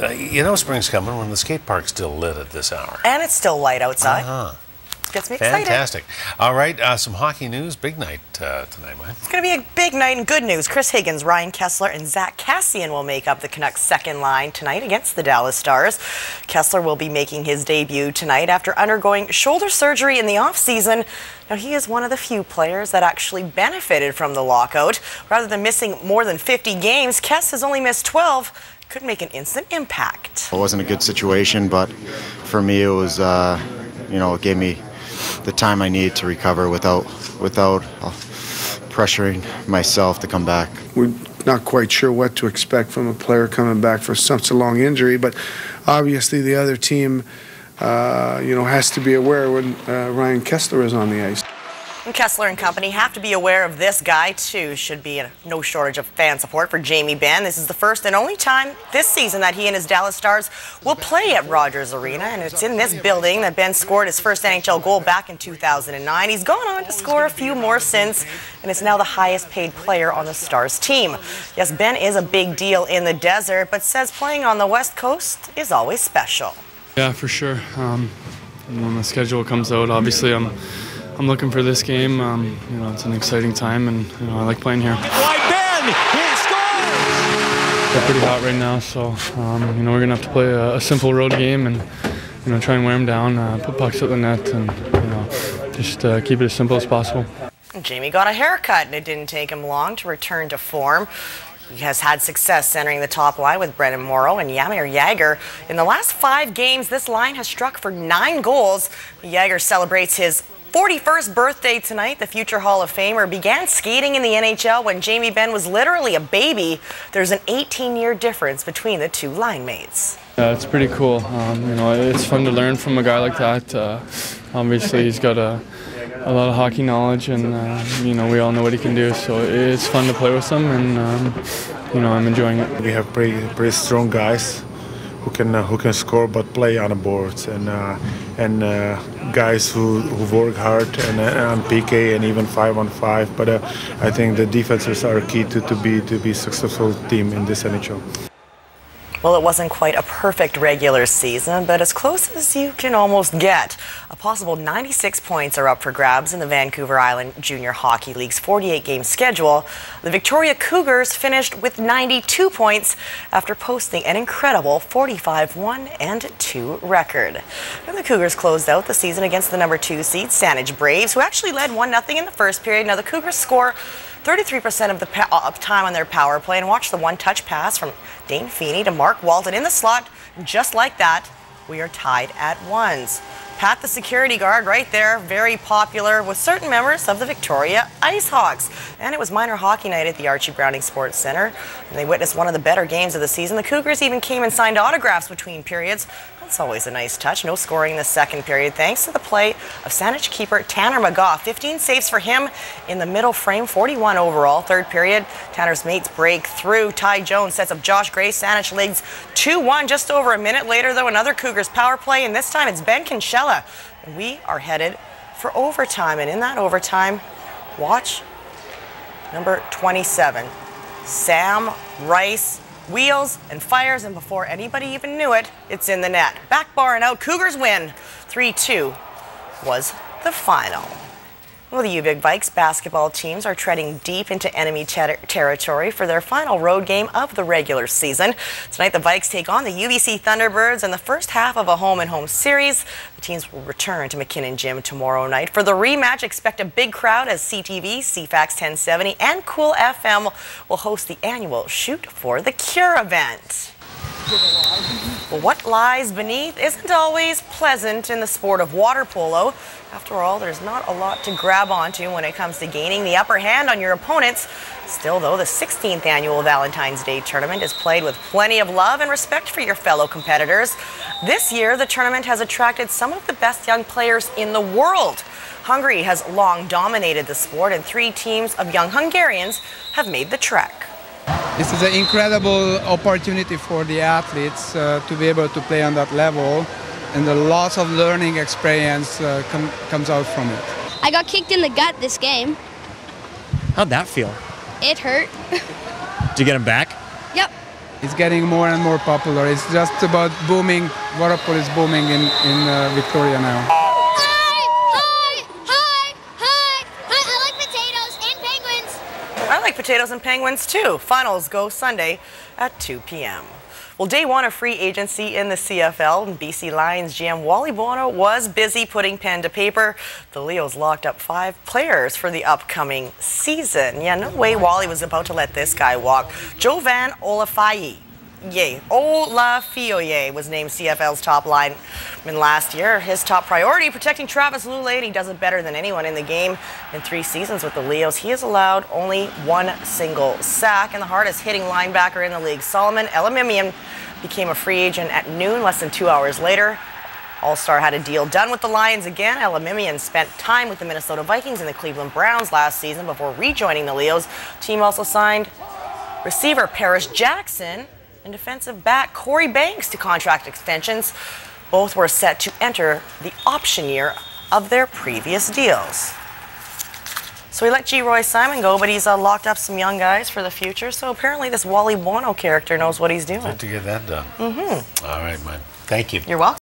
You know spring's coming when the skate park's still lit at this hour. And it's still light outside. Gets me excited. Fantastic. All right, some hockey news. Big night tonight, Mike. It's going to be a big night and good news. Chris Higgins, Ryan Kessler, and Zach Kassian will make up the Canucks' second line tonight against the Dallas Stars. Kessler will be making his debut tonight after undergoing shoulder surgery in the offseason. Now, he is one of the few players that actually benefited from the lockout. Rather than missing more than 50 games, Kess has only missed 12. Could make an instant impact. It wasn't a good situation, but for me it was, it gave me the time I needed to recover without pressuring myself to come back. We're not quite sure what to expect from a player coming back for such a long injury, but obviously the other team, has to be aware when Ryan Kessler is on the ice. And Kessler and company have to be aware of this guy, too. Should be no shortage of fan support for Jamie Benn. This is the first and only time this season that he and his Dallas Stars will play at Rogers Arena, and it's in this building that Benn scored his first NHL goal back in 2009. He's gone on to score a few more since, and is now the highest paid player on the Stars team. Yes, Benn is a big deal in the desert, but says playing on the West Coast is always special. Yeah, for sure. When the schedule comes out, obviously I'm looking for this game. It's an exciting time, and I like playing here. Wide Ben, he scores! They're pretty hot right now, so we're gonna have to play a simple road game and try and wear them down, put pucks at the net, and just keep it as simple as possible. Jamie got a haircut, and it didn't take him long to return to form. He has had success centering the top line with Brennan Morrow and Jaromir Jagr. In the last 5 games, this line has struck for 9 goals. Jagr celebrates his 41st birthday tonight. The future Hall of Famer began skating in the NHL when Jamie Benn was literally a baby. There's an 18-year difference between the two line mates. It's pretty cool. It's fun to learn from a guy like that. Obviously, he's got a lot of hockey knowledge, and we all know what he can do. So it's fun to play with him, and I'm enjoying it. We have pretty strong guys who can score but play on the boards, and guys who work hard and on PK and even 5-on-5. But I think the defenses are key to be a successful team in this NHL. Well, it wasn't quite a perfect regular season, but as close as you can almost get. A possible 96 points are up for grabs in the Vancouver Island Junior Hockey League's 48-game schedule. The Victoria Cougars finished with 92 points after posting an incredible 45-1-2 record. And the Cougars closed out the season against the number 2 seed Saanich Braves, who actually led 1-0 in the first period. Now the Cougars score 33% of the time on their power play, and watch the one-touch pass from Dane Feeney to Mark Walton in the slot. Just like that, we are tied at 1s. Pat, the security guard, right there, very popular with certain members of the Victoria IceHawks. And it was minor hockey night at the Archie Browning Sports Centre, and they witnessed one of the better games of the season. The Cougars even came and signed autographs between periods. That's always a nice touch. No scoring in the second period, thanks to the play of Saanich keeper Tanner McGaugh. 15 saves for him in the middle frame, 41 overall. Third period, Tanner's mates break through. Ty Jones sets up Josh Gray. Saanich leads 2-1. Just over a minute later, though, another Cougars power play, and this time it's Ben Kinchella. And we are headed for overtime, and in that overtime, watch number 27, Sam Rice. Wheels and fires, and before anybody even knew it, it's in the net. Back bar and out, Cougars win. 3-2 was the final. Well, the UVic Vikes basketball teams are treading deep into enemy territory for their final road game of the regular season. Tonight, the Vikes take on the UBC Thunderbirds in the first half of a home-and-home series. The teams will return to McKinnon Gym tomorrow night. For the rematch, expect a big crowd as CTV, CFAX 1070, and Cool FM will host the annual Shoot for the Cure event. Well, what lies beneath isn't always pleasant in the sport of water polo. After all, there's not a lot to grab onto when it comes to gaining the upper hand on your opponents. Still, though, the 16th annual Valentine's Day tournament is played with plenty of love and respect for your fellow competitors. This year, the tournament has attracted some of the best young players in the world. Hungary has long dominated the sport, and 3 teams of young Hungarians have made the trek. This is an incredible opportunity for the athletes to be able to play on that level, and a lot of learning experience comes out from it. I got kicked in the gut this game. How'd that feel? It hurt. Did you get him back? Yep. It's getting more and more popular. It's just about booming. Water polo is booming in Victoria now. I like potatoes and penguins. I like potatoes and penguins too. Finals go Sunday at 2 p.m. Well, day one of free agency in the CFL, and BC Lions GM Wally Bono was busy putting pen to paper. The Leos locked up 5 players for the upcoming season. Yeah, no way Wally was about to let this guy walk. Jovan Olafioye was named CFL's top lineman last year. His top priority, protecting Travis Lulay, and he does it better than anyone in the game. In 3 seasons with the Leos, he has allowed only 1 single sack, and the hardest hitting linebacker in the league, Solomon Elimimian, became a free agent at noon less than 2 hours later. All-Star had a deal done with the Lions again. Elimimian spent time with the Minnesota Vikings and the Cleveland Browns last season before rejoining the Leos. The team also signed receiver Paris Jackson and defensive back Corey Banks to contract extensions. Both were set to enter the option year of their previous deals. So we let G. Roy Simon go, but he's locked up some young guys for the future. So apparently this Wally Bono character knows what he's doing. Good to get that done. All right, man. Thank you. You're welcome.